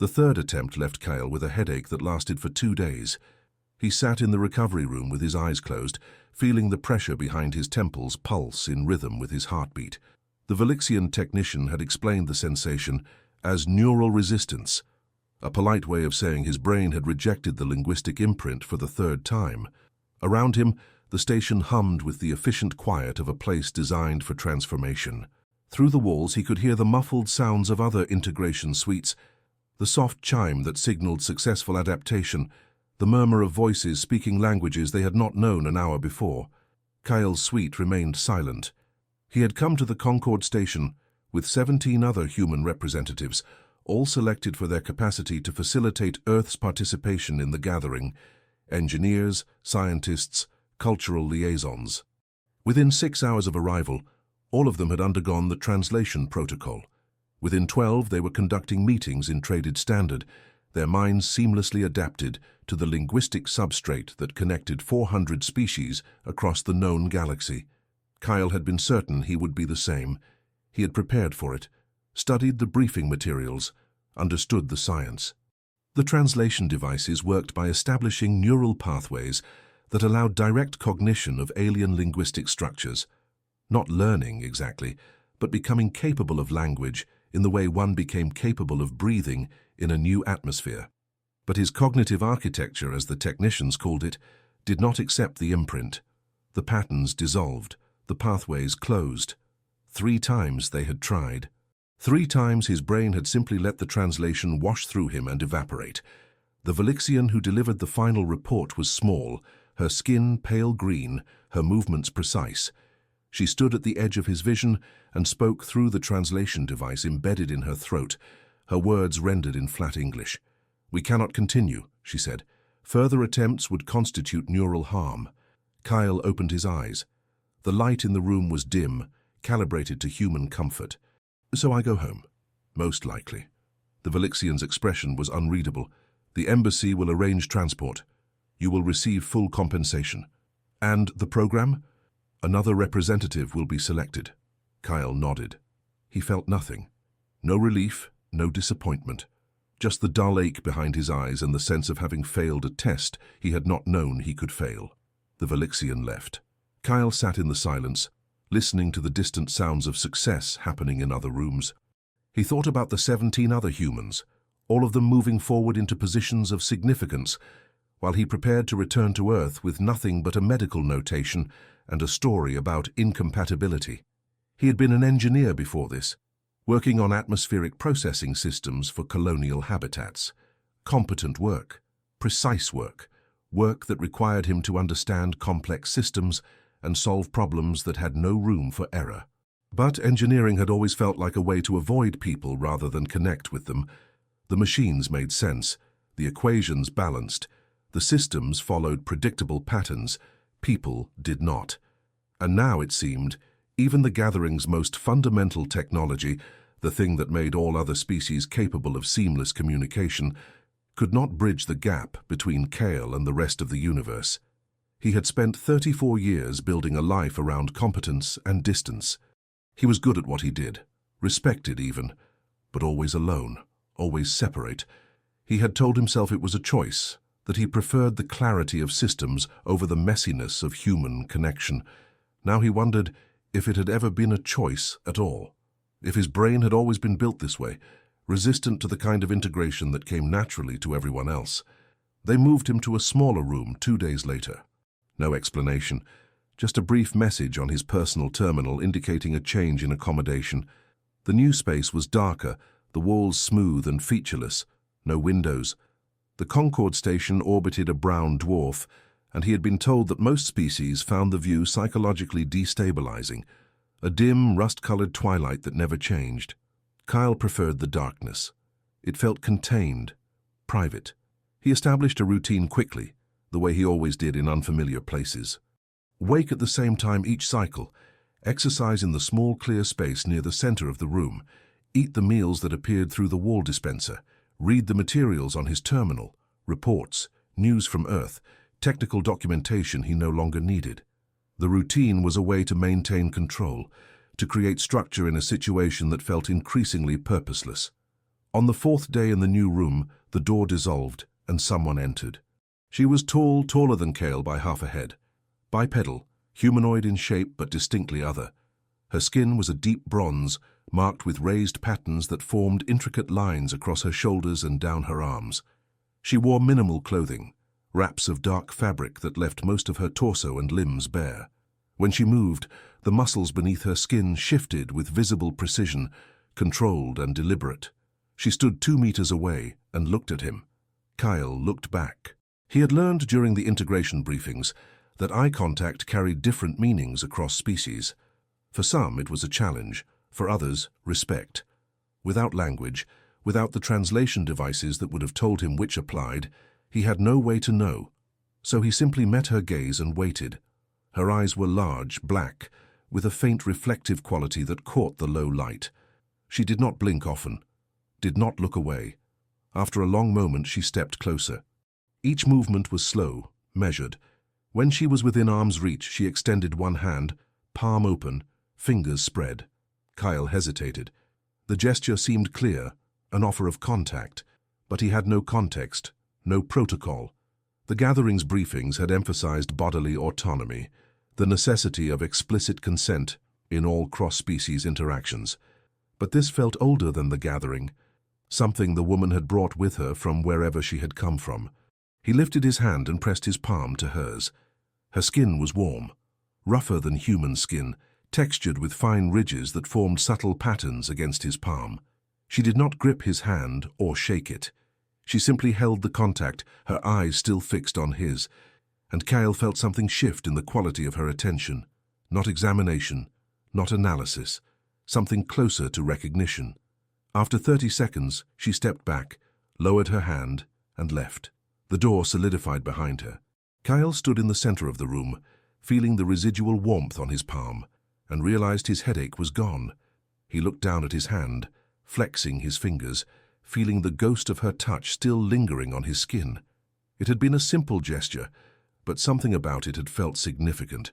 The third attempt left Kyle with a headache that lasted for 2 days. He sat in the recovery room with his eyes closed, feeling the pressure behind his temples pulse in rhythm with his heartbeat. The Velixian technician had explained the sensation as neural resistance, a polite way of saying his brain had rejected the linguistic imprint for the third time. Around him, the station hummed with the efficient quiet of a place designed for transformation. Through the walls he could hear the muffled sounds of other integration suites, the soft chime that signaled successful adaptation, the murmur of voices speaking languages they had not known an hour before. Kyle's suite remained silent. He had come to the Concord station with 17 other human representatives, all selected for their capacity to facilitate Earth's participation in the gathering: engineers, scientists, cultural liaisons. Within 6 hours of arrival, all of them had undergone the translation protocol. Within 12, they were conducting meetings in traded standard, their minds seamlessly adapted to the linguistic substrate that connected 400 species across the known galaxy. Kyle had been certain he would be the same. He had prepared for it, studied the briefing materials, understood the science. The translation devices worked by establishing neural pathways that allowed direct cognition of alien linguistic structures. Not learning exactly, but becoming capable of language in the way one became capable of breathing in a new atmosphere. But his cognitive architecture, as the technicians called it, did not accept the imprint. The patterns dissolved, the pathways closed. 3 times they had tried. 3 times his brain had simply let the translation wash through him and evaporate. The Velixian who delivered the final report was small, her skin pale green, her movements precise. She stood at the edge of his vision and spoke through the translation device embedded in her throat, her words rendered in flat English. "We cannot continue," she said. "Further attempts would constitute neural harm." Kyle opened his eyes. The light in the room was dim, calibrated to human comfort. "So I go home." "Most likely." The Velixian's expression was unreadable. "The embassy will arrange transport. You will receive full compensation." "And the program?" "Another representative will be selected." Kyle nodded. He felt nothing. No relief, no disappointment. Just the dull ache behind his eyes and the sense of having failed a test he had not known he could fail. The Velixian left. Kyle sat in the silence, listening to the distant sounds of success happening in other rooms. He thought about the 17 other humans, all of them moving forward into positions of significance, while he prepared to return to Earth with nothing but a medical notation and a story about incompatibility. He had been an engineer before this, working on atmospheric processing systems for colonial habitats. Competent work, precise work, work that required him to understand complex systems and solve problems that had no room for error. But engineering had always felt like a way to avoid people rather than connect with them. The machines made sense, the equations balanced, the systems followed predictable patterns, people did not. And now, it seemed, even the gathering's most fundamental technology, the thing that made all other species capable of seamless communication, could not bridge the gap between Kyle and the rest of the universe. He had spent 34 years building a life around competence and distance. He was good at what he did, respected even, but always alone, always separate. He had told himself it was a choice, that he preferred the clarity of systems over the messiness of human connection. Now he wondered if it had ever been a choice at all, if his brain had always been built this way, resistant to the kind of integration that came naturally to everyone else. They moved him to a smaller room 2 days later. No explanation, just a brief message on his personal terminal indicating a change in accommodation. The new space was darker, the walls smooth and featureless, no windows. The Concord station orbited a brown dwarf, and he had been told that most species found the view psychologically destabilizing, a dim, rust-colored twilight that never changed. Kyle preferred the darkness. It felt contained, private. He established a routine quickly, the way he always did in unfamiliar places. Wake at the same time each cycle, exercise in the small clear space near the center of the room, eat the meals that appeared through the wall dispenser, read the materials on his terminal, reports, news from Earth, technical documentation he no longer needed. The routine was a way to maintain control, to create structure in a situation that felt increasingly purposeless. On the fourth day in the new room, the door dissolved and someone entered. She was tall, taller than Kale by half a head. Bipedal, humanoid in shape but distinctly other. Her skin was a deep bronze, marked with raised patterns that formed intricate lines across her shoulders and down her arms. She wore minimal clothing, wraps of dark fabric that left most of her torso and limbs bare. When she moved, the muscles beneath her skin shifted with visible precision, controlled and deliberate. She stood 2 meters away and looked at him. Kyle looked back. He had learned during the integration briefings that eye contact carried different meanings across species. For some, it was a challenge. For others, respect. Without language, without the translation devices that would have told him which applied, he had no way to know. So he simply met her gaze and waited. Her eyes were large, black, with a faint reflective quality that caught the low light. She did not blink often, did not look away. After a long moment, she stepped closer. Each movement was slow, measured. When she was within arm's reach, she extended one hand, palm open, fingers spread. Kyle hesitated. The gesture seemed clear, an offer of contact, but he had no context, no protocol. The gathering's briefings had emphasized bodily autonomy, the necessity of explicit consent in all cross-species interactions. But this felt older than the gathering, something the woman had brought with her from wherever she had come from. He lifted his hand and pressed his palm to hers. Her skin was warm, rougher than human skin, textured with fine ridges that formed subtle patterns against his palm. She did not grip his hand or shake it. She simply held the contact, her eyes still fixed on his, and Kyle felt something shift in the quality of her attention. Not examination, not analysis, something closer to recognition. After 30 seconds, she stepped back, lowered her hand, and left. The door solidified behind her. Kyle stood in the center of the room, feeling the residual warmth on his palm, and realized his headache was gone. He looked down at his hand, flexing his fingers, feeling the ghost of her touch still lingering on his skin. It had been a simple gesture, but something about it had felt significant,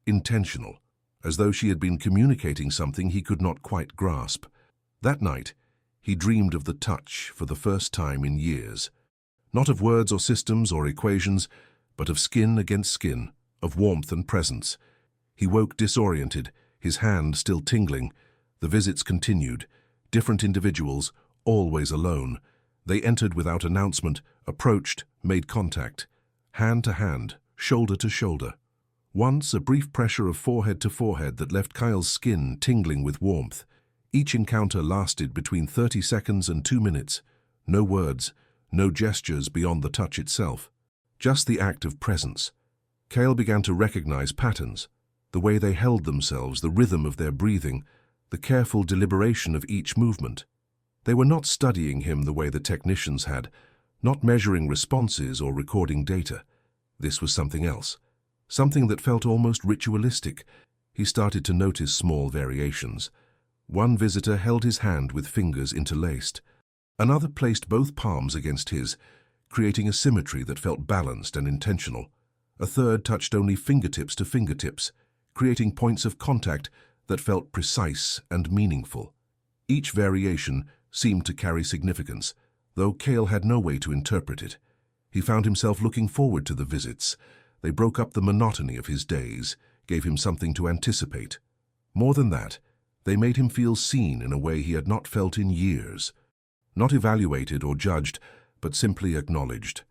intentional, as though she had been communicating something he could not quite grasp. That night, he dreamed of the touch for the first time in years. Not of words or systems or equations, but of skin against skin, of warmth and presence. He woke disoriented, his hand still tingling. The visits continued. Different individuals, always alone. They entered without announcement, approached, made contact. Hand to hand, shoulder to shoulder. Once, a brief pressure of forehead to forehead that left Kyle's skin tingling with warmth. Each encounter lasted between 30 seconds and 2 minutes. No words, no gestures beyond the touch itself. Just the act of presence. Kale began to recognize patterns, the way they held themselves, the rhythm of their breathing, the careful deliberation of each movement. They were not studying him the way the technicians had, not measuring responses or recording data. This was something else, something that felt almost ritualistic. He started to notice small variations. One visitor held his hand with fingers interlaced. Another placed both palms against his, creating a symmetry that felt balanced and intentional. A third touched only fingertips to fingertips, creating points of contact that felt precise and meaningful. Each variation seemed to carry significance, though Kale had no way to interpret it. He found himself looking forward to the visits. They broke up the monotony of his days, gave him something to anticipate. More than that, they made him feel seen in a way he had not felt in years. Not evaluated or judged, but simply acknowledged.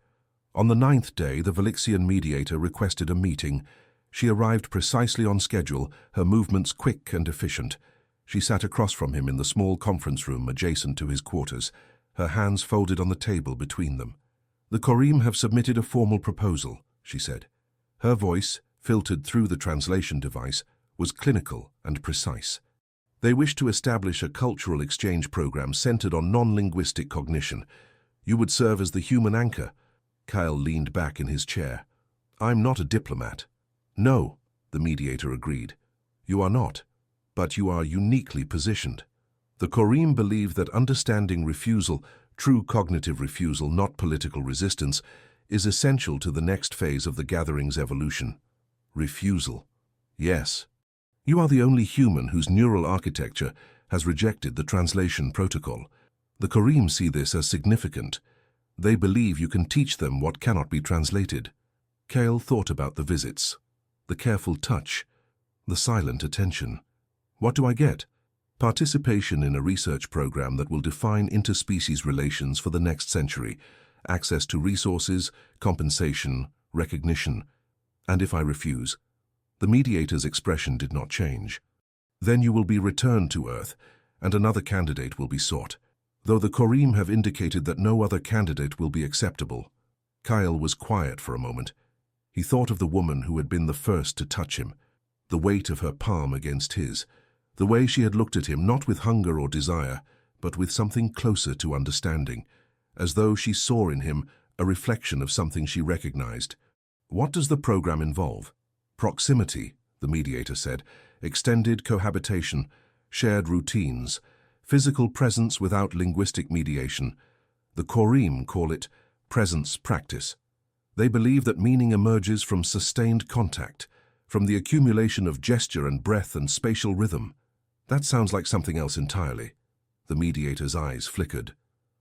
On the 9th day, the Velixian mediator requested a meeting. She arrived precisely on schedule, her movements quick and efficient. She sat across from him in the small conference room adjacent to his quarters, her hands folded on the table between them. "The Korim have submitted a formal proposal," she said. Her voice, filtered through the translation device, was clinical and precise. "They wish to establish a cultural exchange program centered on non-linguistic cognition. You would serve as the human anchor." Kyle leaned back in his chair. "I'm not a diplomat." "No," the mediator agreed. "You are not, but you are uniquely positioned. The Korim believe that understanding refusal, true cognitive refusal, not political resistance, is essential to the next phase of the gathering's evolution." Refusal. Yes. You are the only human whose neural architecture has rejected the translation protocol. The Korim see this as significant. They believe you can teach them what cannot be translated. Kale thought about the visits, the careful touch, the silent attention. What do I get? Participation in a research program that will define interspecies relations for the next century, access to resources, compensation, recognition. And if I refuse? The mediator's expression did not change. Then you will be returned to Earth, and another candidate will be sought. Though the Korim have indicated that no other candidate will be acceptable. Kyle was quiet for a moment. He thought of the woman who had been the first to touch him, the weight of her palm against his, the way she had looked at him not with hunger or desire, but with something closer to understanding, as though she saw in him a reflection of something she recognized. What does the program involve? Proximity, the mediator said, extended cohabitation, shared routines, physical presence without linguistic mediation. The Korim call it presence practice. They believe that meaning emerges from sustained contact, from the accumulation of gesture and breath and spatial rhythm. That sounds like something else entirely. The mediator's eyes flickered.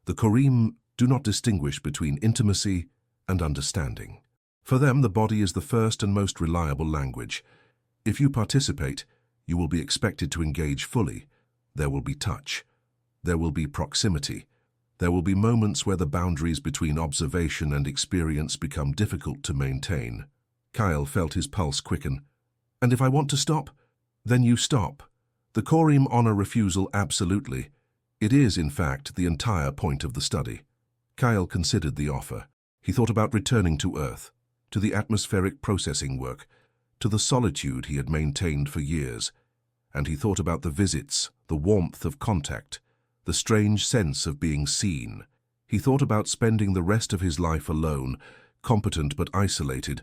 The Korim do not distinguish between intimacy and understanding. For them, the body is the first and most reliable language. If you participate, you will be expected to engage fully. There will be touch. There will be proximity. There will be moments where the boundaries between observation and experience become difficult to maintain. Kyle felt his pulse quicken. And if I want to stop? Then you stop. The Korim honor refusal absolutely. It is, in fact, the entire point of the study. Kyle considered the offer. He thought about returning to Earth, to the atmospheric processing work, to the solitude he had maintained for years. And he thought about the visits, the warmth of contact, the strange sense of being seen. He thought about spending the rest of his life alone, competent but isolated,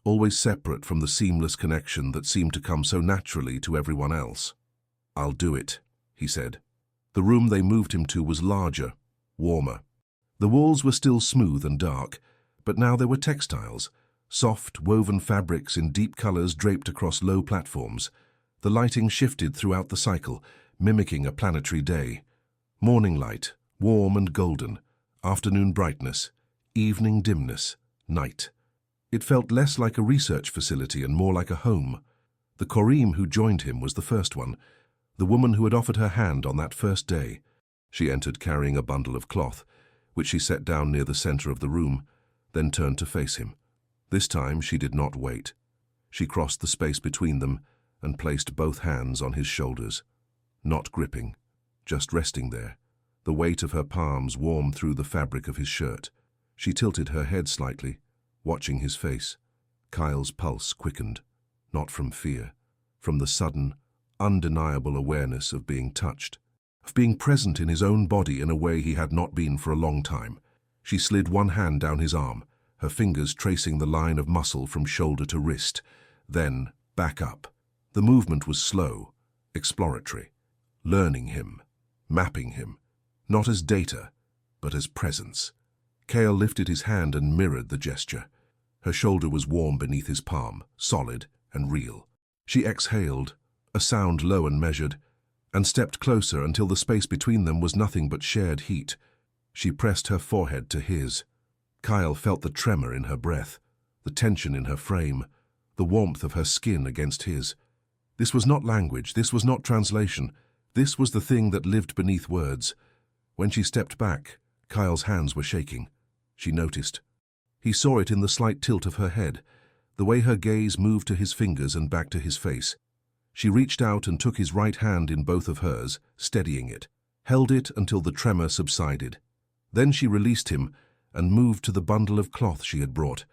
always separate from the seamless connection that seemed to come so naturally to everyone else. "I'll do it," he said. The room they moved him to was larger, warmer. The walls were still smooth and dark, but now there were textiles, soft, woven fabrics in deep colors draped across low platforms. The lighting shifted throughout the cycle, mimicking a planetary day. Morning light, warm and golden, afternoon brightness, evening dimness, night. It felt less like a research facility and more like a home. The Korim who joined him was the first one, the woman who had offered her hand on that first day. She entered carrying a bundle of cloth, which she set down near the center of the room, then turned to face him. This time she did not wait. She crossed the space between them and placed both hands on his shoulders, not gripping, just resting there. The weight of her palms warmed through the fabric of his shirt. She tilted her head slightly, watching his face. Kyle's pulse quickened, not from fear, from the sudden, undeniable awareness of being touched, of being present in his own body in a way he had not been for a long time. She slid one hand down his arm, her fingers tracing the line of muscle from shoulder to wrist, then back up. The movement was slow, exploratory, learning him, mapping him, not as data, but as presence. Kale lifted his hand and mirrored the gesture. Her shoulder was warm beneath his palm, solid and real. She exhaled, a sound low and measured, and stepped closer until the space between them was nothing but shared heat. She pressed her forehead to his. Kyle felt the tremor in her breath, the tension in her frame, the warmth of her skin against his. This was not language, this was not translation. This was the thing that lived beneath words. When she stepped back, Kyle's hands were shaking. She noticed. He saw it in the slight tilt of her head, the way her gaze moved to his fingers and back to his face. She reached out and took his right hand in both of hers, steadying it, held it until the tremor subsided. Then she released him and moved to the bundle of cloth she had brought.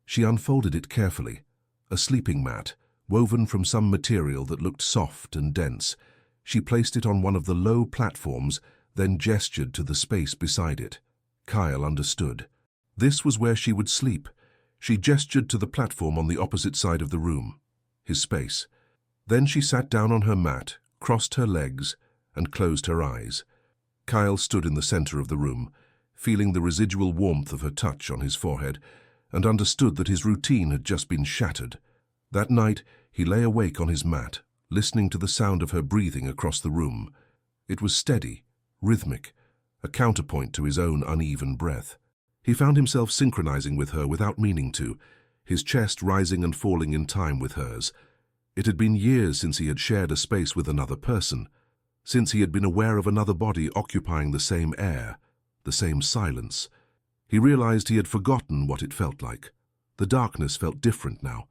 She unfolded it carefully, a sleeping mat, woven from some material that looked soft and dense. She placed it on one of the low platforms, then gestured to the space beside it. Kyle understood. This was where she would sleep. She gestured to the platform on the opposite side of the room, his space. Then she sat down on her mat, crossed her legs, and closed her eyes. Kyle stood in the center of the room, feeling the residual warmth of her touch on his forehead, and understood that his routine had just been shattered. That night, he lay awake on his mat, listening to the sound of her breathing across the room. It was steady, rhythmic, a counterpoint to his own uneven breath. He found himself synchronizing with her without meaning to, his chest rising and falling in time with hers. It had been years since he had shared a space with another person, since he had been aware of another body occupying the same air, the same silence. He realized he had forgotten what it felt like. The darkness felt different now,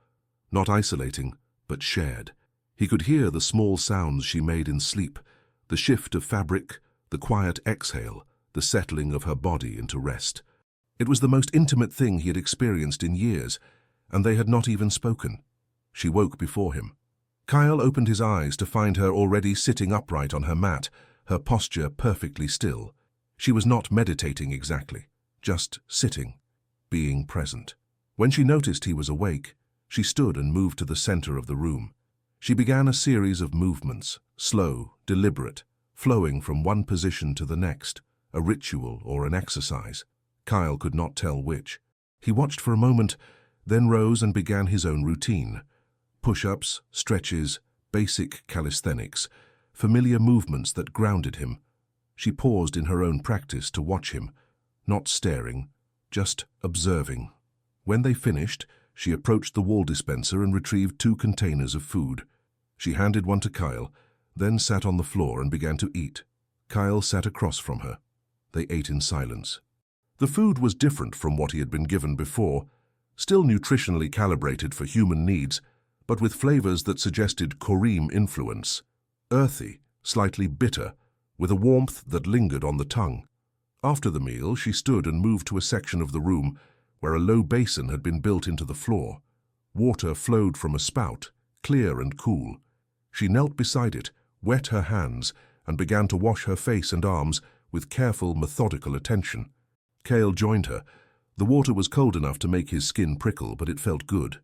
not isolating, but shared. He could hear the small sounds she made in sleep, the shift of fabric, the quiet exhale, the settling of her body into rest. It was the most intimate thing he had experienced in years, and they had not even spoken. She woke before him. Kyle opened his eyes to find her already sitting upright on her mat, her posture perfectly still. She was not meditating exactly, just sitting, being present. When she noticed he was awake, she stood and moved to the center of the room. She began a series of movements, slow, deliberate, flowing from one position to the next, a ritual or an exercise. Kyle could not tell which. He watched for a moment, then rose and began his own routine. Push-ups, stretches, basic calisthenics, familiar movements that grounded him. She paused in her own practice to watch him, not staring, just observing. When they finished, she approached the wall dispenser and retrieved 2 containers of food. She handed one to Kyle, then sat on the floor and began to eat. Kyle sat across from her. They ate in silence. The food was different from what he had been given before, still nutritionally calibrated for human needs, but with flavors that suggested Korean influence. Earthy, slightly bitter, with a warmth that lingered on the tongue. After the meal, she stood and moved to a section of the room where a low basin had been built into the floor. Water flowed from a spout, clear and cool. She knelt beside it, wet her hands, and began to wash her face and arms with careful, methodical attention. Kyle joined her. The water was cold enough to make his skin prickle, but it felt good.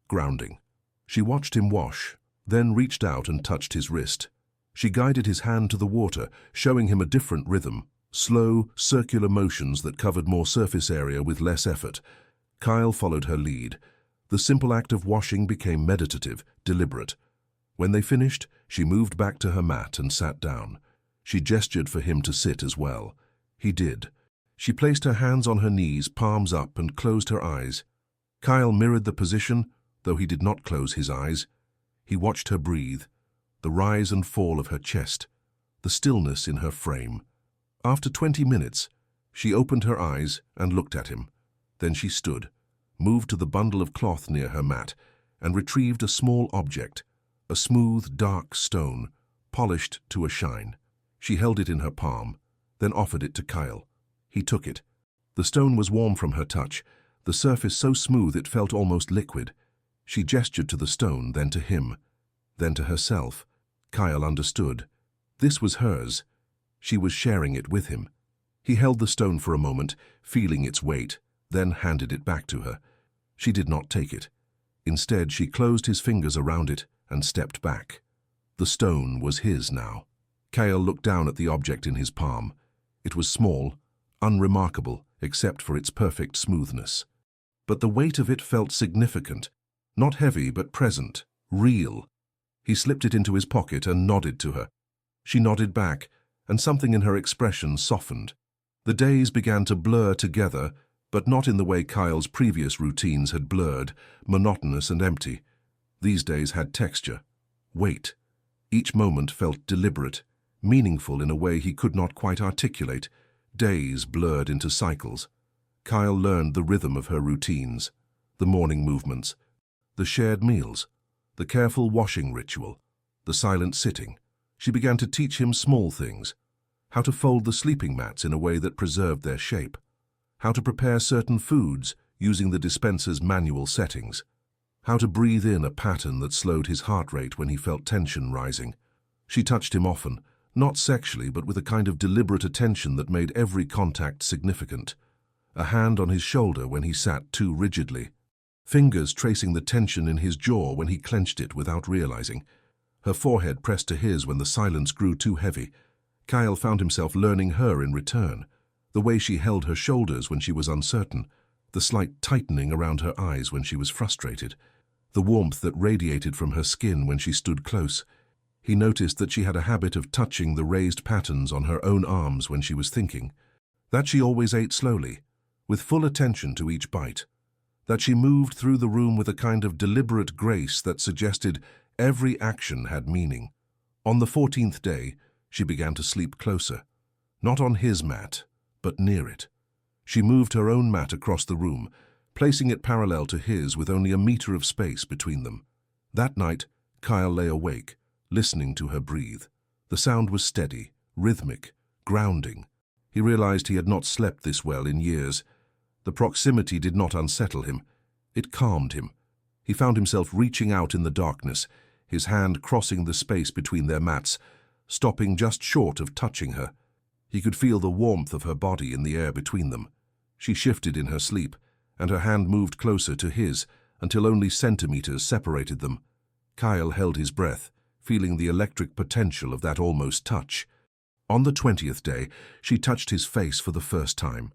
Grounding. She watched him wash, then reached out and touched his wrist. She guided his hand to the water, showing him a different rhythm, slow, circular motions that covered more surface area with less effort. Kyle followed her lead. The simple act of washing became meditative, deliberate. When they finished, she moved back to her mat and sat down. She gestured for him to sit as well. He did. She placed her hands on her knees, palms up, and closed her eyes. Kyle mirrored the position, though he did not close his eyes. He watched her breathe, the rise and fall of her chest, the stillness in her frame. After 20 minutes, she opened her eyes and looked at him. Then she stood, moved to the bundle of cloth near her mat, and retrieved a small object, a smooth, dark stone, polished to a shine. She held it in her palm, then offered it to Kyle. He took it. The stone was warm from her touch, the surface so smooth it felt almost liquid. She gestured to the stone, then to him, then to herself. Kyle understood. This was hers. She was sharing it with him. He held the stone for a moment, feeling its weight, then handed it back to her. She did not take it. Instead, she closed his fingers around it and stepped back. The stone was his now. Kyle looked down at the object in his palm. It was small, unremarkable, except for its perfect smoothness. But the weight of it felt significant, not heavy but present, real. He slipped it into his pocket and nodded to her. She nodded back, and something in her expression softened. The days began to blur together, but not in the way Kyle's previous routines had blurred, monotonous and empty. These days had texture, weight. Each moment felt deliberate, meaningful in a way he could not quite articulate. Days blurred into cycles. Kyle learned the rhythm of her routines, the morning movements, the shared meals, the careful washing ritual, the silent sitting. She began to teach him small things, how to fold the sleeping mats in a way that preserved their shape, how to prepare certain foods using the dispenser's manual settings, how to breathe in a pattern that slowed his heart rate when he felt tension rising. She touched him often, not sexually, but with a kind of deliberate attention that made every contact significant. A hand on his shoulder when he sat too rigidly. Fingers tracing the tension in his jaw when he clenched it without realizing. Her forehead pressed to his when the silence grew too heavy. Kyle found himself learning her in return. The way she held her shoulders when she was uncertain. The slight tightening around her eyes when she was frustrated. The warmth that radiated from her skin when she stood close. He noticed that she had a habit of touching the raised patterns on her own arms when she was thinking, that she always ate slowly, with full attention to each bite, that she moved through the room with a kind of deliberate grace that suggested every action had meaning. On the 14th day, she began to sleep closer, not on his mat, but near it. She moved her own mat across the room, placing it parallel to his with only a meter of space between them. That night, Kyle lay awake, listening to her breathe. The sound was steady, rhythmic, grounding. He realized he had not slept this well in years. The proximity did not unsettle him. It calmed him. He found himself reaching out in the darkness, his hand crossing the space between their mats, stopping just short of touching her. He could feel the warmth of her body in the air between them. She shifted in her sleep, and her hand moved closer to his until only centimeters separated them. Kyle held his breath, feeling the electric potential of that almost touch. On the 20th day, she touched his face for the first time.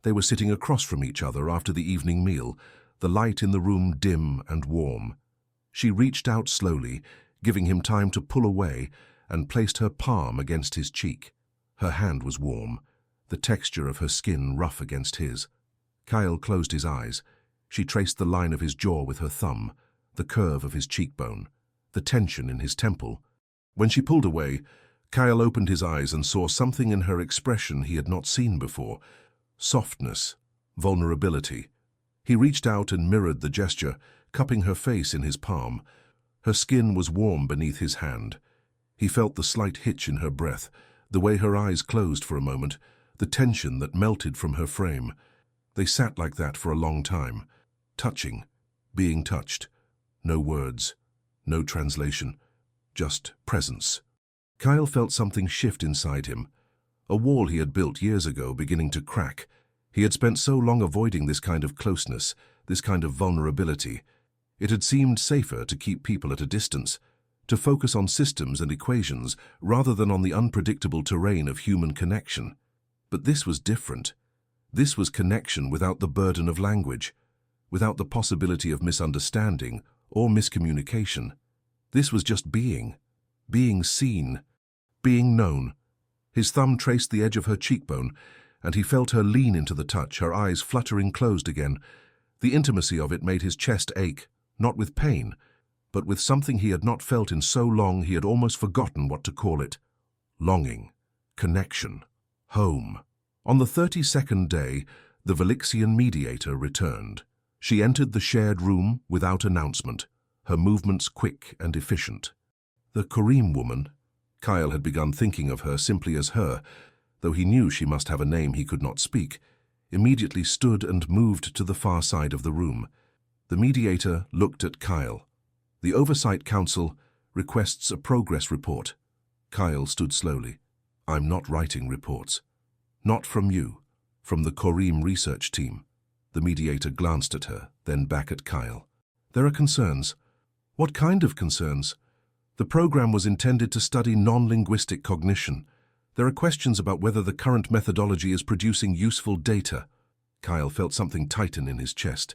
They were sitting across from each other after the evening meal, the light in the room dim and warm. She reached out slowly, giving him time to pull away, and placed her palm against his cheek. Her hand was warm, the texture of her skin rough against his. Kyle closed his eyes. She traced the line of his jaw with her thumb, the curve of his cheekbone, the tension in his temple. When she pulled away, Kyle opened his eyes and saw something in her expression he had not seen before: softness, vulnerability. He reached out and mirrored the gesture, cupping her face in his palm. Her skin was warm beneath his hand. He felt the slight hitch in her breath, the way her eyes closed for a moment, the tension that melted from her frame. They sat like that for a long time, touching, being touched. No words, no translation, just presence. Kyle felt something shift inside him, a wall he had built years ago beginning to crack. He had spent so long avoiding this kind of closeness, this kind of vulnerability. It had seemed safer to keep people at a distance, to focus on systems and equations rather than on the unpredictable terrain of human connection. But this was different. This was connection without the burden of language, without the possibility of misunderstanding or miscommunication. This was just being seen, being known. His thumb traced the edge of her cheekbone, and he felt her lean into the touch, her eyes fluttering closed again. The intimacy of it made his chest ache, not with pain, but with something he had not felt in so long he had almost forgotten what to call it. Longing, connection, home. On the 32nd day, the Velixian mediator returned. She entered the shared room without announcement, her movements quick and efficient. The Kareem woman, Kyle had begun thinking of her simply as her, though he knew she must have a name he could not speak, immediately stood and moved to the far side of the room. The mediator looked at Kyle. The Oversight Council requests a progress report. Kyle stood slowly. I'm not writing reports. Not from you, from the Kareem research team. The mediator glanced at her, then back at Kyle. There are concerns. What kind of concerns? The program was intended to study non-linguistic cognition. There are questions about whether the current methodology is producing useful data. Kyle felt something tighten in his chest.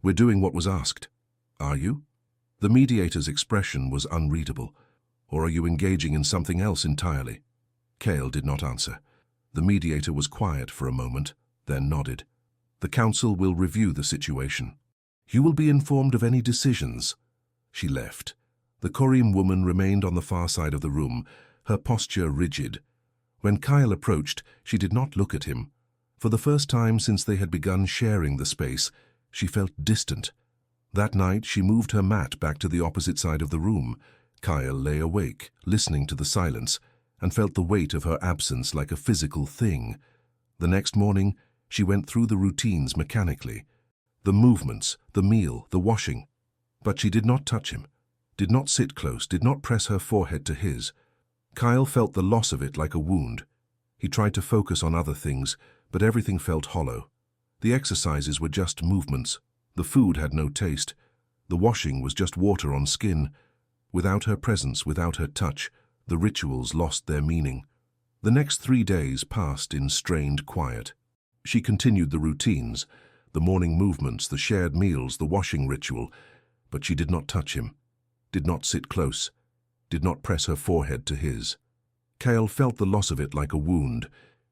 We're doing what was asked. Are you? The mediator's expression was unreadable. Or are you engaging in something else entirely? Kyle did not answer. The mediator was quiet for a moment, then nodded. The council will review the situation. You will be informed of any decisions. She left. The Kareem woman remained on the far side of the room, her posture rigid. When Kyle approached, she did not look at him. For the first time since they had begun sharing the space, she felt distant. That night, she moved her mat back to the opposite side of the room. Kyle lay awake, listening to the silence, and felt the weight of her absence like a physical thing. The next morning, she went through the routines mechanically. The movements, the meal, the washing. But she did not touch him, did not sit close, did not press her forehead to his. Kyle felt the loss of it like a wound. He tried to focus on other things, but everything felt hollow. The exercises were just movements. The food had no taste. The washing was just water on skin. Without her presence, without her touch, the rituals lost their meaning. The next 3 days passed in strained quiet. She continued the routines, the morning movements, the shared meals, the washing ritual, but she did not touch him, did not sit close. did not press her forehead to his. Kale felt the loss of it like a wound.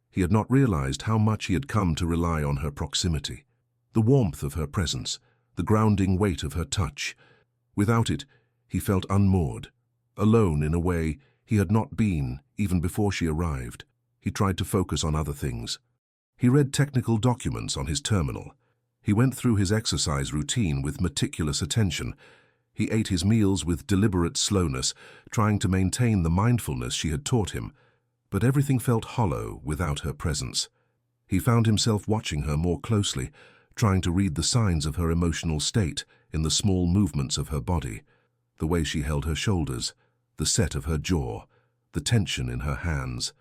He had not realized how much he had come to rely on her proximity, the warmth of her presence, the grounding weight of her touch. Without it, he felt unmoored, alone in a way he had not been even before she arrived. He tried to focus on other things. He read technical documents on his terminal. He went through his exercise routine with meticulous attention. He ate his meals with deliberate slowness, trying to maintain the mindfulness she had taught him. But everything felt hollow without her presence. He found himself watching her more closely, trying to read the signs of her emotional state in the small movements of her body, the way she held her shoulders, the set of her jaw, the tension in her hands.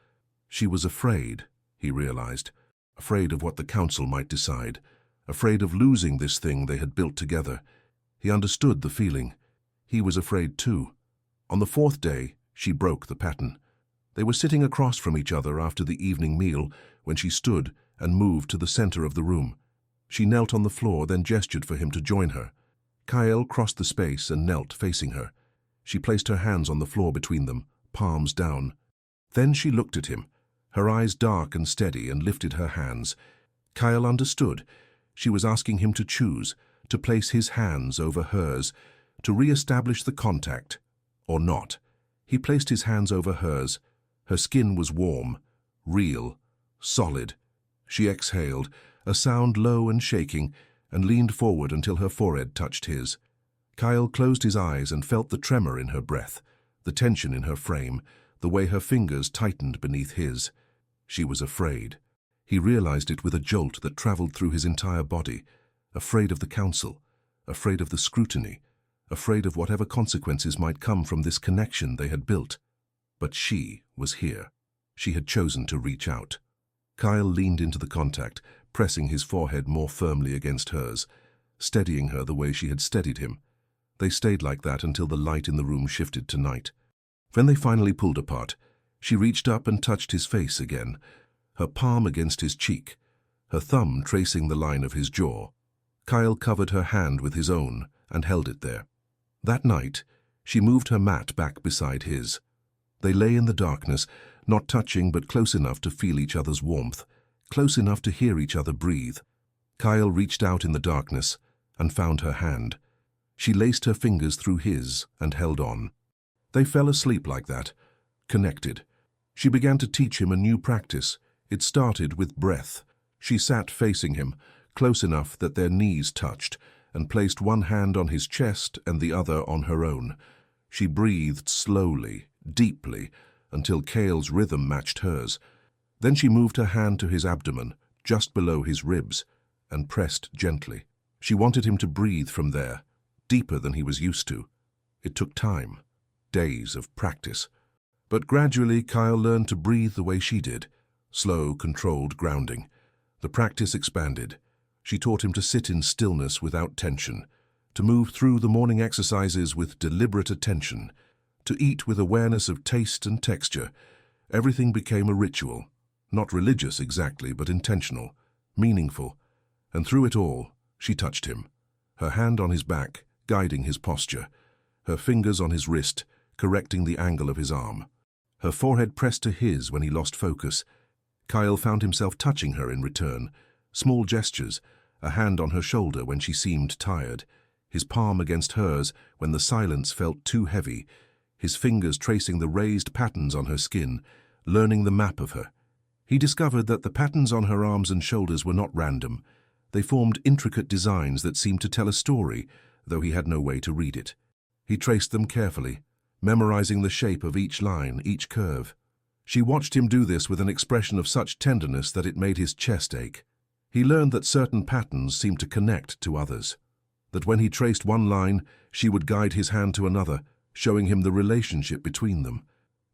She was afraid, he realized, afraid of what the council might decide, afraid of losing this thing they had built together. He understood the feeling. He was afraid too. On the fourth day, she broke the pattern. They were sitting across from each other after the evening meal when she stood and moved to the center of the room. She knelt on the floor, then gestured for him to join her. Kyle crossed the space and knelt facing her. She placed her hands on the floor between them, palms down. Then she looked at him, her eyes dark and steady, and lifted her hands. Kyle understood. She was asking him to choose, to place his hands over hers, to re-establish the contact, or not. He placed his hands over hers. Her skin was warm, real, solid. She exhaled, a sound low and shaking, and leaned forward until her forehead touched his. Kyle closed his eyes and felt the tremor in her breath, the tension in her frame, the way her fingers tightened beneath his. She was afraid. He realized it with a jolt that traveled through his entire body, afraid of the council, afraid of the scrutiny, afraid of whatever consequences might come from this connection they had built. But she was here. She had chosen to reach out. Kyle leaned into the contact, pressing his forehead more firmly against hers, steadying her the way she had steadied him. They stayed like that until the light in the room shifted to night. When they finally pulled apart, she reached up and touched his face again, her palm against his cheek, her thumb tracing the line of his jaw. Kyle covered her hand with his own and held it there. That night, she moved her mat back beside his. They lay in the darkness, not touching but close enough to feel each other's warmth, close enough to hear each other breathe. Kyle reached out in the darkness and found her hand. She laced her fingers through his and held on. They fell asleep like that, connected. She began to teach him a new practice. It started with breath. She sat facing him, close enough that their knees touched, and placed one hand on his chest and the other on her own. She breathed slowly, deeply, until Kale's rhythm matched hers. Then she moved her hand to his abdomen, just below his ribs, and pressed gently. She wanted him to breathe from there, deeper than he was used to. It took time, days of practice. But gradually Kyle learned to breathe the way she did, slow, controlled grounding. The practice expanded. She taught him to sit in stillness without tension, to move through the morning exercises with deliberate attention, to eat with awareness of taste and texture. Everything became a ritual, not religious exactly, but intentional, meaningful. And through it all, she touched him, her hand on his back, guiding his posture, her fingers on his wrist, correcting the angle of his arm. Her forehead pressed to his when he lost focus. Kyle found himself touching her in return, small gestures, a hand on her shoulder when she seemed tired, his palm against hers when the silence felt too heavy, his fingers tracing the raised patterns on her skin, learning the map of her. He discovered that the patterns on her arms and shoulders were not random. They formed intricate designs that seemed to tell a story, though he had no way to read it. He traced them carefully, memorizing the shape of each line, each curve. She watched him do this with an expression of such tenderness that it made his chest ache. He learned that certain patterns seemed to connect to others, that when he traced one line, she would guide his hand to another, showing him the relationship between them.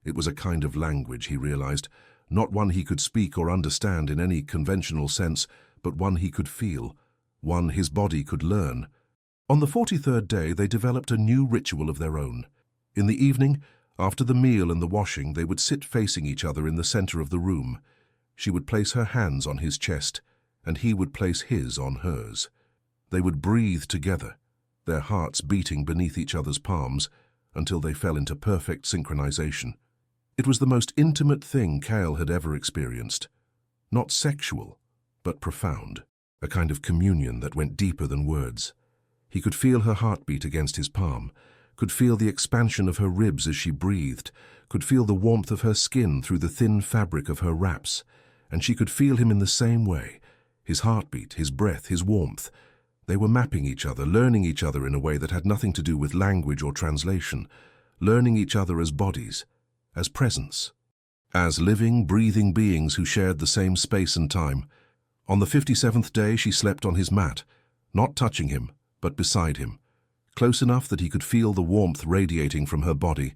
It was a kind of language, he realized, not one he could speak or understand in any conventional sense, but one he could feel, one his body could learn. On the 43rd day, they developed a new ritual of their own. In the evening, after the meal and the washing, they would sit facing each other in the center of the room. She would place her hands on his chest, and he would place his on hers. They would breathe together, their hearts beating beneath each other's palms, until they fell into perfect synchronization. It was the most intimate thing Kyle had ever experienced. Not sexual, but profound. A kind of communion that went deeper than words. He could feel her heartbeat against his palm, could feel the expansion of her ribs as she breathed, could feel the warmth of her skin through the thin fabric of her wraps, and she could feel him in the same way. His heartbeat, his breath, his warmth. They were mapping each other, learning each other in a way that had nothing to do with language or translation, learning each other as bodies, as presence, as living, breathing beings who shared the same space and time. On the 57th day, she slept on his mat, not touching him, but beside him, close enough that he could feel the warmth radiating from her body,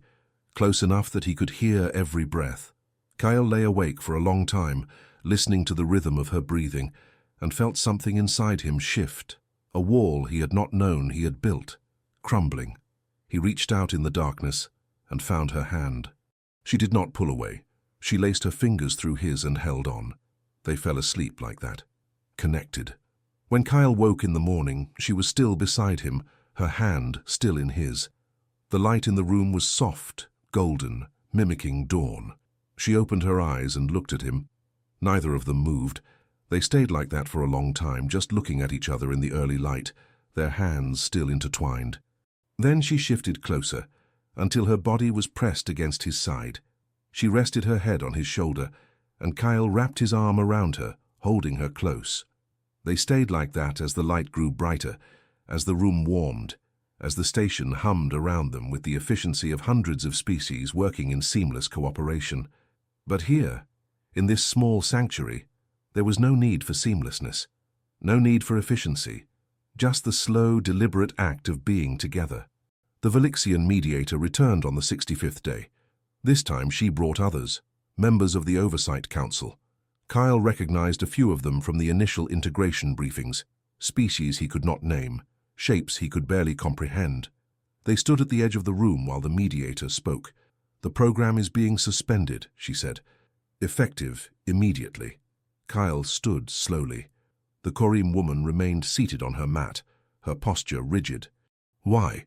close enough that he could hear every breath. Kyle lay awake for a long time, listening to the rhythm of her breathing, and felt something inside him shift, a wall he had not known he had built, crumbling. He reached out in the darkness and found her hand. She did not pull away. She laced her fingers through his and held on. They fell asleep like that, connected. When Kyle woke in the morning, she was still beside him, her hand still in his. The light in the room was soft, golden, mimicking dawn. She opened her eyes and looked at him. Neither of them moved. They stayed like that for a long time, just looking at each other in the early light, their hands still intertwined. Then she shifted closer, until her body was pressed against his side. She rested her head on his shoulder, and Kyle wrapped his arm around her, holding her close. They stayed like that as the light grew brighter, as the room warmed, as the station hummed around them with the efficiency of hundreds of species working in seamless cooperation. But here, in this small sanctuary, there was no need for seamlessness, no need for efficiency, just the slow, deliberate act of being together. The Velixian mediator returned on the 65th day. This time she brought others, members of the Oversight Council. Kyle recognized a few of them from the initial integration briefings, species he could not name, shapes he could barely comprehend. They stood at the edge of the room while the mediator spoke. "The program is being suspended," she said. "Effective immediately." Kyle stood slowly. The Korim woman remained seated on her mat, her posture rigid. "Why?"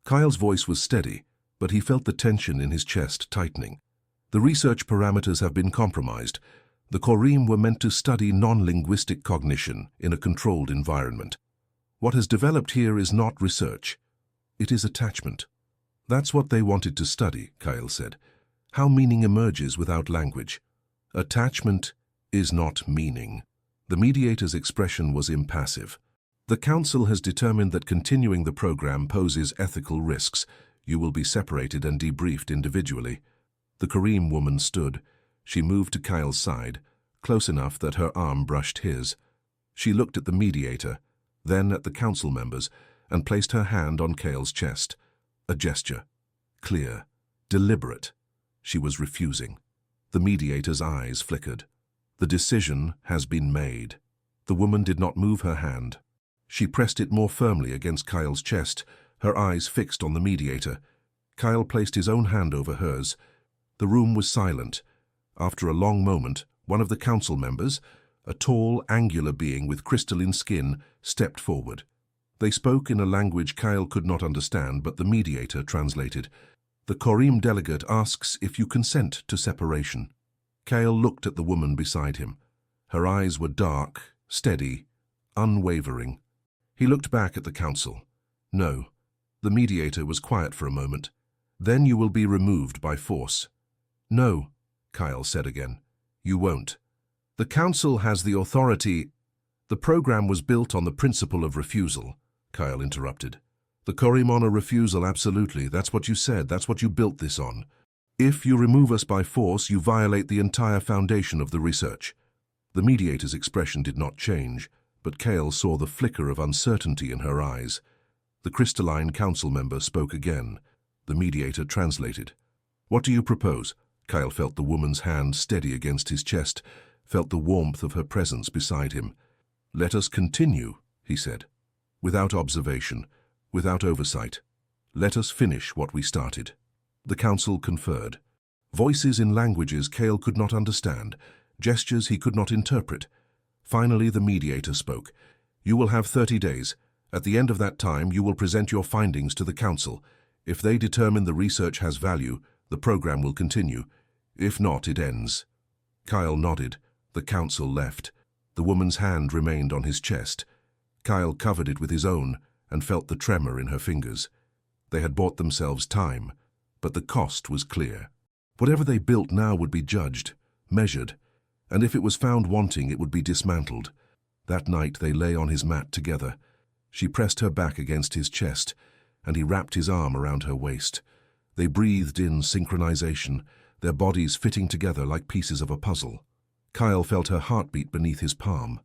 Kyle's voice was steady, but he felt the tension in his chest tightening. "The research parameters have been compromised. The Korim were meant to study non-linguistic cognition in a controlled environment. What has developed here is not research. It is attachment." "That's what they wanted to study," Kyle said. "How meaning emerges without language. Attachment is not meaning." The mediator's expression was impassive. "The Council has determined that continuing the program poses ethical risks. You will be separated and debriefed individually." The Korim woman stood. She moved to Kyle's side, close enough that her arm brushed his. She looked at the mediator, then at the council members, and placed her hand on Kyle's chest. A gesture. Clear. Deliberate. She was refusing. The mediator's eyes flickered. "The decision has been made." The woman did not move her hand. She pressed it more firmly against Kyle's chest, her eyes fixed on the mediator. Kyle placed his own hand over hers. The room was silent. After a long moment, one of the council members, a tall, angular being with crystalline skin, stepped forward. They spoke in a language Kyle could not understand, but the mediator translated. "The Korim delegate asks if you consent to separation." Kyle looked at the woman beside him. Her eyes were dark, steady, unwavering. He looked back at the council. "No." The mediator was quiet for a moment. "Then you will be removed by force." "No," Kyle said again. "You won't. The council has the authority." "The program was built on the principle of refusal," Kyle interrupted. "The Korim honor refusal, absolutely. That's what you said. That's what you built this on. If you remove us by force, you violate the entire foundation of the research." The mediator's expression did not change, but Kyle saw the flicker of uncertainty in her eyes. The crystalline council member spoke again. The mediator translated. "What do you propose?" Kyle felt the woman's hand steady against his chest, felt the warmth of her presence beside him. "Let us continue," he said. "Without observation, without oversight. Let us finish what we started." The council conferred. Voices in languages Kyle could not understand, gestures he could not interpret. Finally, the mediator spoke. "You will have 30 days. At the end of that time, you will present your findings to the council. If they determine the research has value, the program will continue. If not, it ends. Kyle nodded. The council left. The woman's hand remained on his chest. Kyle covered it with his own and felt the tremor in her fingers. They had bought themselves time, but the cost was clear. Whatever they built now would be judged, measured, and if it was found wanting, it would be dismantled. That night they lay on his mat together. She pressed her back against his chest, and he wrapped his arm around her waist. They breathed in synchronization, their bodies fitting together like pieces of a puzzle. Kyle felt her heartbeat beneath his palm,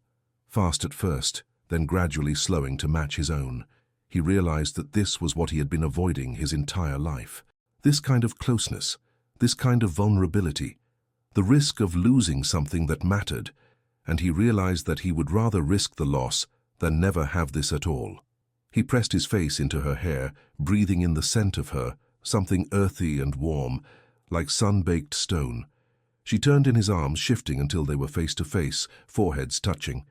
fast at first, then gradually slowing to match his own. He realized that this was what he had been avoiding his entire life. This kind of closeness, this kind of vulnerability, the risk of losing something that mattered, and he realized that he would rather risk the loss than never have this at all. He pressed his face into her hair, breathing in the scent of her, something earthy and warm, like sun-baked stone. She turned in his arms, shifting until they were face to face, foreheads touching.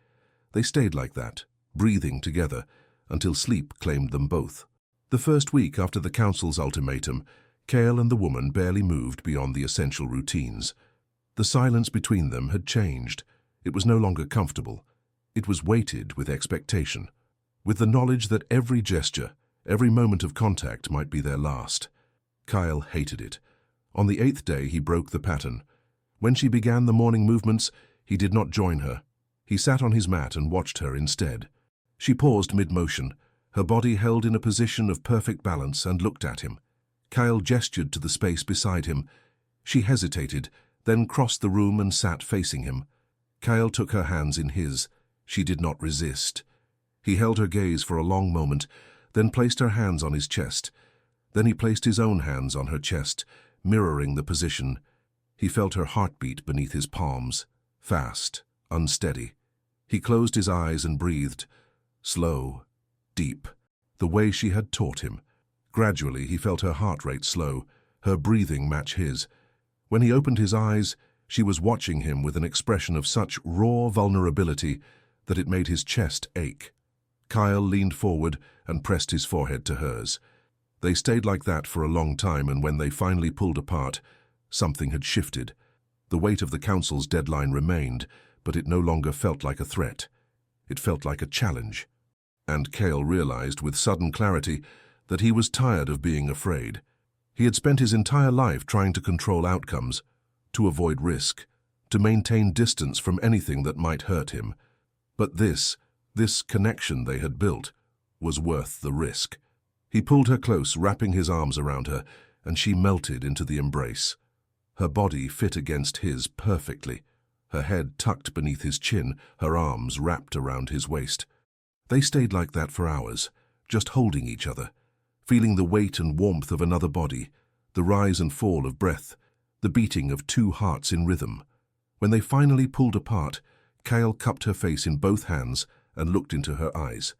They stayed like that, breathing together, until sleep claimed them both. The first week after the council's ultimatum, Kale and the woman barely moved beyond the essential routines. The silence between them had changed. It was no longer comfortable. It was weighted with expectation, with the knowledge that every gesture, every moment of contact might be their last. Kyle hated it. On the 8th day, he broke the pattern. When she began the morning movements, he did not join her. He sat on his mat and watched her instead. She paused mid-motion, her body held in a position of perfect balance, and looked at him. Kyle gestured to the space beside him. She hesitated, then crossed the room and sat facing him. Kyle took her hands in his. She did not resist. He held her gaze for a long moment, then placed her hands on his chest. Then he placed his own hands on her chest, mirroring the position. He felt her heartbeat beneath his palms, fast, unsteady. He closed his eyes and breathed, slow, deep, the way she had taught him. Gradually, he felt her heart rate slow, her breathing match his. When he opened his eyes, she was watching him with an expression of such raw vulnerability that it made his chest ache. Kyle leaned forward and pressed his forehead to hers. They stayed like that for a long time, and when they finally pulled apart, something had shifted. The weight of the council's deadline remained, but it no longer felt like a threat. It felt like a challenge. And Kale realized with sudden clarity that he was tired of being afraid. He had spent his entire life trying to control outcomes, to avoid risk, to maintain distance from anything that might hurt him. But this connection they had built, was worth the risk. He pulled her close, wrapping his arms around her, and she melted into the embrace. Her body fit against his perfectly, her head tucked beneath his chin, her arms wrapped around his waist. They stayed like that for hours, just holding each other, feeling the weight and warmth of another body, the rise and fall of breath, the beating of two hearts in rhythm. When they finally pulled apart, Kale cupped her face in both hands and looked into her eyes.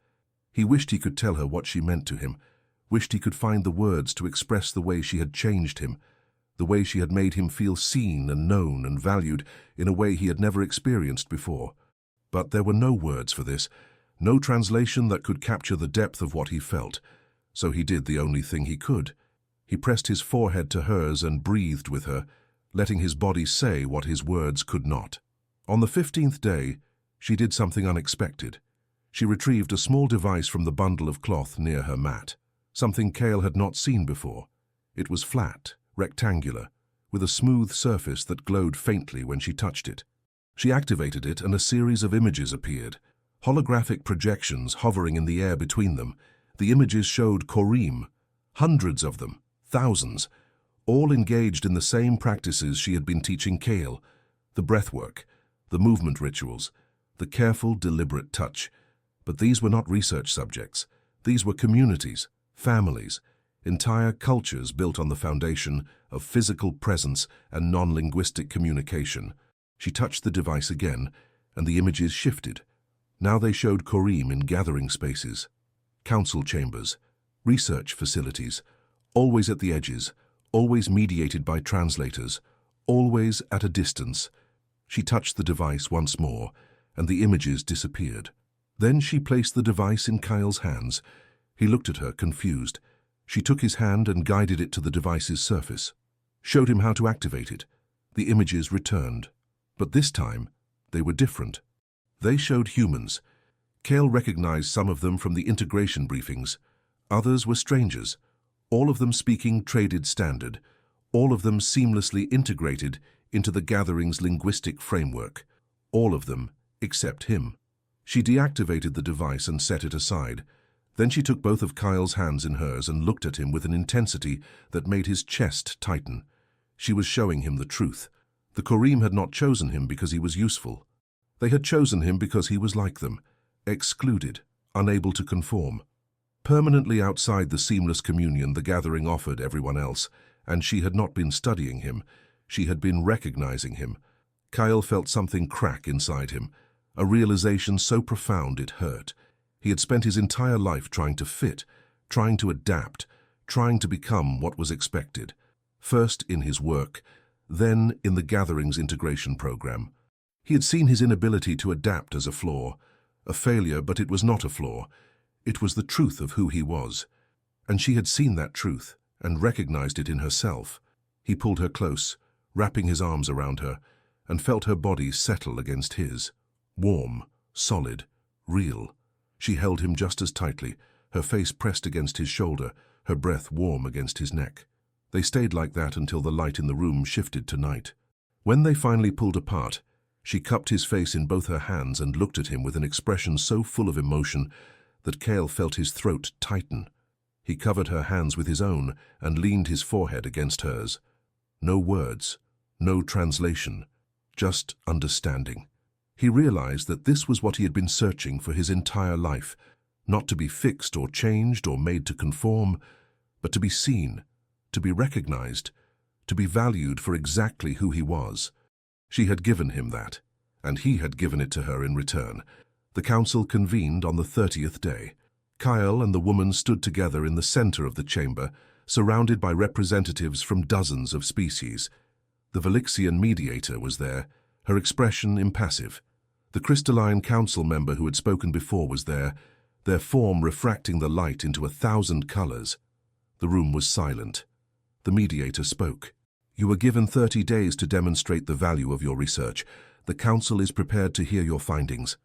He wished he could tell her what she meant to him, wished he could find the words to express the way she had changed him, the way she had made him feel seen and known and valued in a way he had never experienced before. But there were no words for this, no translation that could capture the depth of what he felt, so he did the only thing he could. He pressed his forehead to hers and breathed with her, letting his body say what his words could not. On the 15th day, she did something unexpected. She retrieved a small device from the bundle of cloth near her mat, something Kale had not seen before. It was flat, rectangular, with a smooth surface that glowed faintly when she touched it. She activated it and a series of images appeared, holographic projections hovering in the air between them. The images showed Korim, hundreds of them, thousands, all engaged in the same practices she had been teaching Kale, the breathwork, the movement rituals, the careful, deliberate touch. But these were not research subjects. These were communities, families, entire cultures built on the foundation of physical presence and non-linguistic communication. She touched the device again, and the images shifted. Now they showed Korim in gathering spaces, council chambers, research facilities, always at the edges, always mediated by translators, always at a distance. She touched the device once more, and the images disappeared. Then she placed the device in Kyle's hands. He looked at her, confused. She took his hand and guided it to the device's surface, showed him how to activate it. The images returned. But this time, they were different. They showed humans. Kale recognized some of them from the integration briefings. Others were strangers, all of them speaking traded standard, all of them seamlessly integrated into the gathering's linguistic framework, all of them except him. She deactivated the device and set it aside. Then she took both of Kyle's hands in hers and looked at him with an intensity that made his chest tighten. She was showing him the truth. The Korim had not chosen him because he was useful. They had chosen him because he was like them, excluded, unable to conform. Permanently outside the seamless communion the gathering offered everyone else, and she had not been studying him, she had been recognizing him. Kyle felt something crack inside him, a realization so profound it hurt. He had spent his entire life trying to fit, trying to adapt, trying to become what was expected. First in his work, then in the gathering's integration program. He had seen his inability to adapt as a flaw, a failure, but it was not a flaw. It was the truth of who he was. And she had seen that truth and recognized it in herself. He pulled her close, wrapping his arms around her, and felt her body settle against his. Warm, solid, real. She held him just as tightly, her face pressed against his shoulder, her breath warm against his neck. They stayed like that until the light in the room shifted to night. When they finally pulled apart, she cupped his face in both her hands and looked at him with an expression so full of emotion that Kale felt his throat tighten. He covered her hands with his own and leaned his forehead against hers. No words, no translation, just understanding. He realized that this was what he had been searching for his entire life, not to be fixed or changed or made to conform, but to be seen, to be recognized, to be valued for exactly who he was. She had given him that, and he had given it to her in return. The council convened on the 30th day. Kyle and the woman stood together in the center of the chamber, surrounded by representatives from dozens of species. The Velixian mediator was there, her expression impassive. The crystalline council member who had spoken before was there, their form refracting the light into 1,000 colors. The room was silent. The mediator spoke. "You were given 30 days to demonstrate the value of your research. The council is prepared to hear your findings."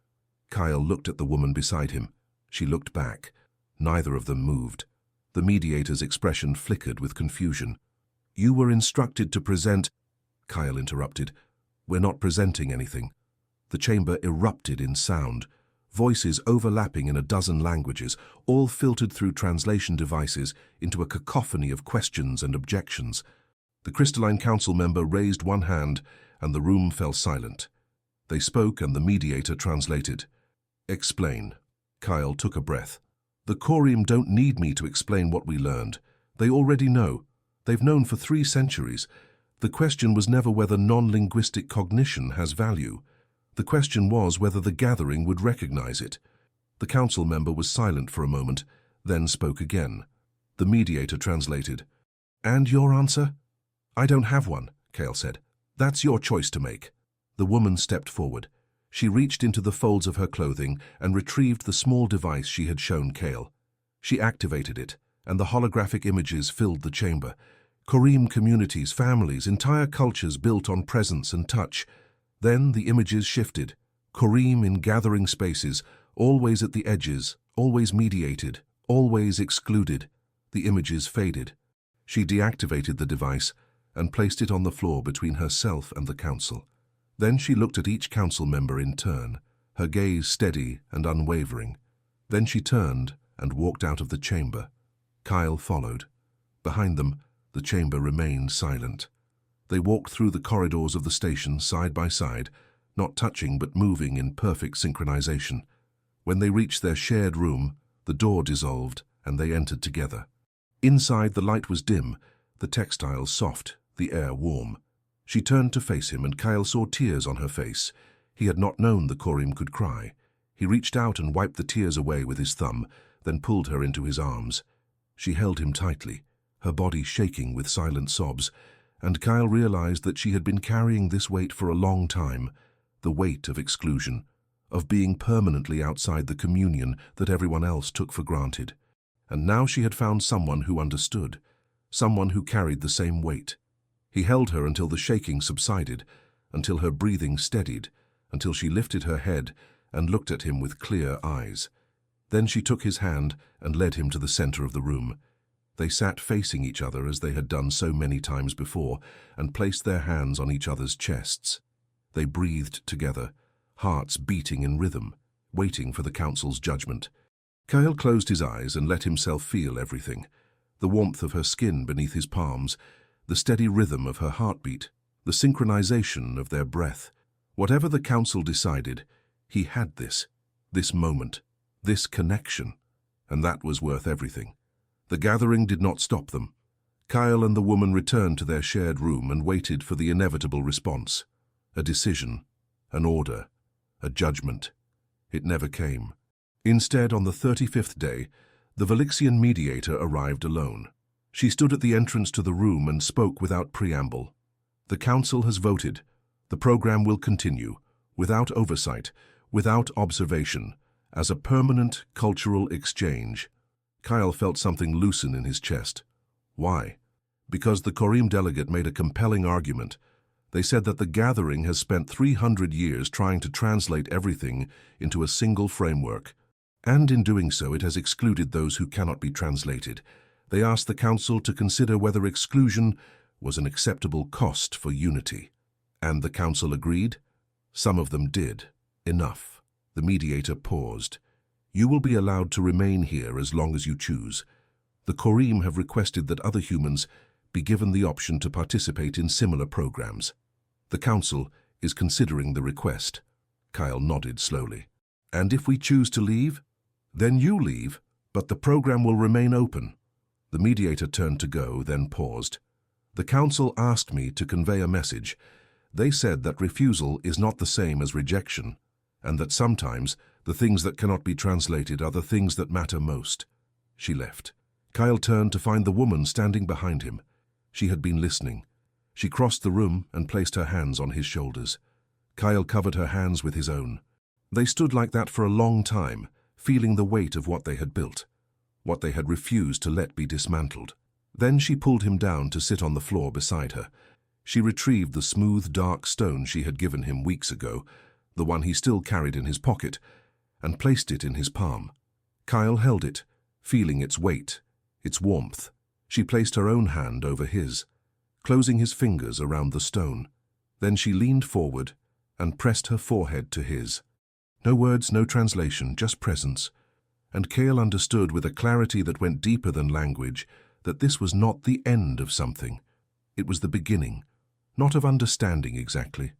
Kyle looked at the woman beside him. She looked back. Neither of them moved. The mediator's expression flickered with confusion. "You were instructed to present—" Kyle interrupted. "We're not presenting anything." The chamber erupted in sound, voices overlapping in a dozen languages, all filtered through translation devices into a cacophony of questions and objections. The crystalline council member raised one hand, and the room fell silent. They spoke, and the mediator translated. "Explain." Kyle took a breath. "The Korim don't need me to explain what we learned. They already know. They've known for 3 centuries. The question was never whether non-linguistic cognition has value. The question was whether the gathering would recognize it." The council member was silent for a moment, then spoke again. The mediator translated. "And your answer?" "I don't have one," Kale said. "That's your choice to make." The woman stepped forward. She reached into the folds of her clothing and retrieved the small device she had shown Kale. She activated it, and the holographic images filled the chamber. Korim communities, families, entire cultures built on presence and touch. Then the images shifted. Korim in gathering spaces, always at the edges, always mediated, always excluded. The images faded. She deactivated the device and placed it on the floor between herself and the council. Then she looked at each council member in turn, her gaze steady and unwavering. Then she turned and walked out of the chamber. Kyle followed. Behind them, the chamber remained silent. They walked through the corridors of the station side by side, not touching but moving in perfect synchronization. When they reached their shared room, the door dissolved and they entered together. Inside, the light was dim, the textiles soft, the air warm. She turned to face him, and Kyle saw tears on her face. He had not known the Korim could cry. He reached out and wiped the tears away with his thumb, then pulled her into his arms. She held him tightly, her body shaking with silent sobs, and Kyle realized that she had been carrying this weight for a long time, the weight of exclusion, of being permanently outside the communion that everyone else took for granted. And now she had found someone who understood, someone who carried the same weight. He held her until the shaking subsided, until her breathing steadied, until she lifted her head and looked at him with clear eyes. Then she took his hand and led him to the center of the room. They sat facing each other as they had done so many times before and placed their hands on each other's chests. They breathed together, hearts beating in rhythm, waiting for the council's judgment. Kyle closed his eyes and let himself feel everything. The warmth of her skin beneath his palms, the steady rhythm of her heartbeat, the synchronization of their breath. Whatever the council decided, he had this moment, this connection, and that was worth everything. The gathering did not stop them. Kyle and the woman returned to their shared room and waited for the inevitable response. A decision, an order, a judgment. It never came. Instead, on the 35th day, the Velixian mediator arrived alone. She stood at the entrance to the room and spoke without preamble. The council has voted. The program will continue, without oversight, without observation, as a permanent cultural exchange. Kyle felt something loosen in his chest. Why? Because the Korim delegate made a compelling argument. They said that the gathering has spent 300 years trying to translate everything into a single framework, and in doing so it has excluded those who cannot be translated. They asked the council to consider whether exclusion was an acceptable cost for unity. And the council agreed? Some of them did. Enough. The mediator paused. You will be allowed to remain here as long as you choose. The Korim have requested that other humans be given the option to participate in similar programs. The council is considering the request. Kyle nodded slowly. And if we choose to leave? Then you leave, but the program will remain open. The mediator turned to go, then paused. The council asked me to convey a message. They said that refusal is not the same as rejection, and that sometimes the things that cannot be translated are the things that matter most. She left. Kyle turned to find the woman standing behind him. She had been listening. She crossed the room and placed her hands on his shoulders. Kyle covered her hands with his own. They stood like that for a long time, feeling the weight of what they had built, what they had refused to let be dismantled. Then she pulled him down to sit on the floor beside her. She retrieved the smooth, dark stone she had given him weeks ago, the one he still carried in his pocket, and placed it in his palm. Kyle held it, feeling its weight, its warmth. She placed her own hand over his, closing his fingers around the stone. Then she leaned forward and pressed her forehead to his. No words, no translation, just presence. And Kyle understood with a clarity that went deeper than language that this was not the end of something. It was the beginning, not of understanding exactly,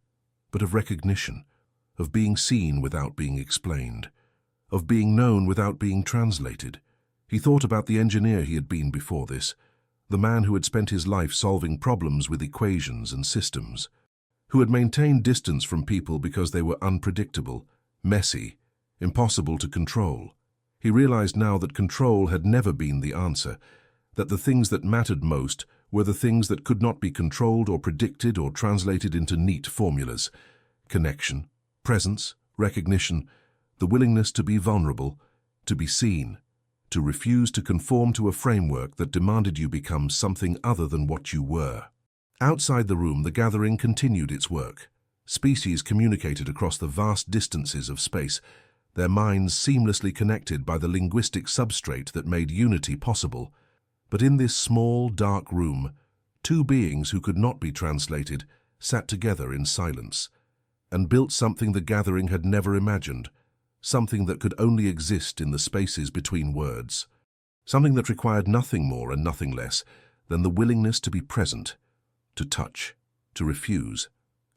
but of recognition, of being seen without being explained, of being known without being translated. He thought about the engineer he had been before this, the man who had spent his life solving problems with equations and systems, who had maintained distance from people because they were unpredictable, messy, impossible to control. He realized now that control had never been the answer, that the things that mattered most were the things that could not be controlled or predicted or translated into neat formulas. Connection, presence, recognition, the willingness to be vulnerable, to be seen, to refuse to conform to a framework that demanded you become something other than what you were. Outside the room, the gathering continued its work. Species communicated across the vast distances of space, their minds seamlessly connected by the linguistic substrate that made unity possible. But in this small, dark room, two beings who could not be translated sat together in silence and built something the gathering had never imagined, something that could only exist in the spaces between words, something that required nothing more and nothing less than the willingness to be present, to touch, to refuse,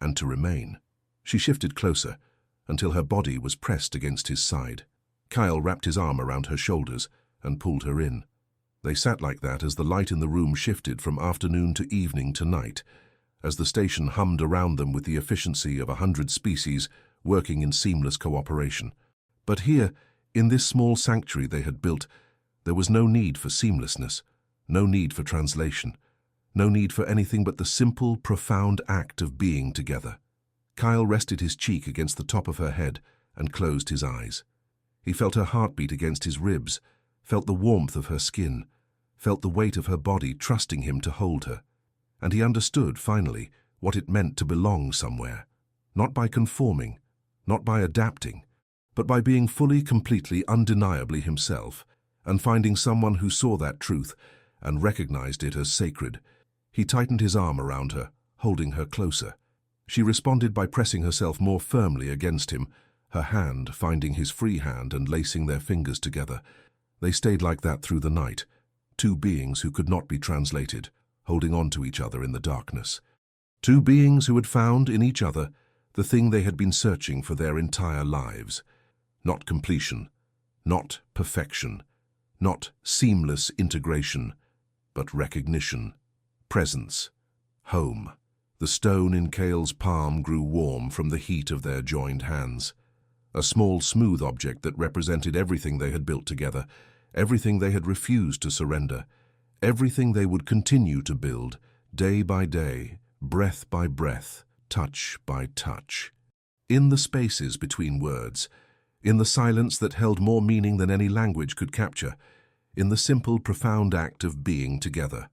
and to remain. She shifted closer until her body was pressed against his side. Kyle wrapped his arm around her shoulders and pulled her in. They sat like that as the light in the room shifted from afternoon to evening to night, as the station hummed around them with the efficiency of 100 species working in seamless cooperation. But here, in this small sanctuary they had built, there was no need for seamlessness, no need for translation, no need for anything but the simple, profound act of being together. Kyle rested his cheek against the top of her head and closed his eyes. He felt her heartbeat against his ribs, felt the warmth of her skin, felt the weight of her body trusting him to hold her. And he understood, finally, what it meant to belong somewhere, not by conforming, not by adapting, but by being fully, completely, undeniably himself, and finding someone who saw that truth and recognized it as sacred. He tightened his arm around her, holding her closer. She responded by pressing herself more firmly against him, her hand finding his free hand and lacing their fingers together. They stayed like that through the night, two beings who could not be translated, holding on to each other in the darkness. Two beings who had found in each other the thing they had been searching for their entire lives. Not completion, not perfection, not seamless integration, but recognition, presence, home. The stone in Cale's palm grew warm from the heat of their joined hands. A small, smooth object that represented everything they had built together, everything they had refused to surrender, everything they would continue to build, day by day, breath by breath, touch by touch. In the spaces between words, in the silence that held more meaning than any language could capture, in the simple, profound act of being together,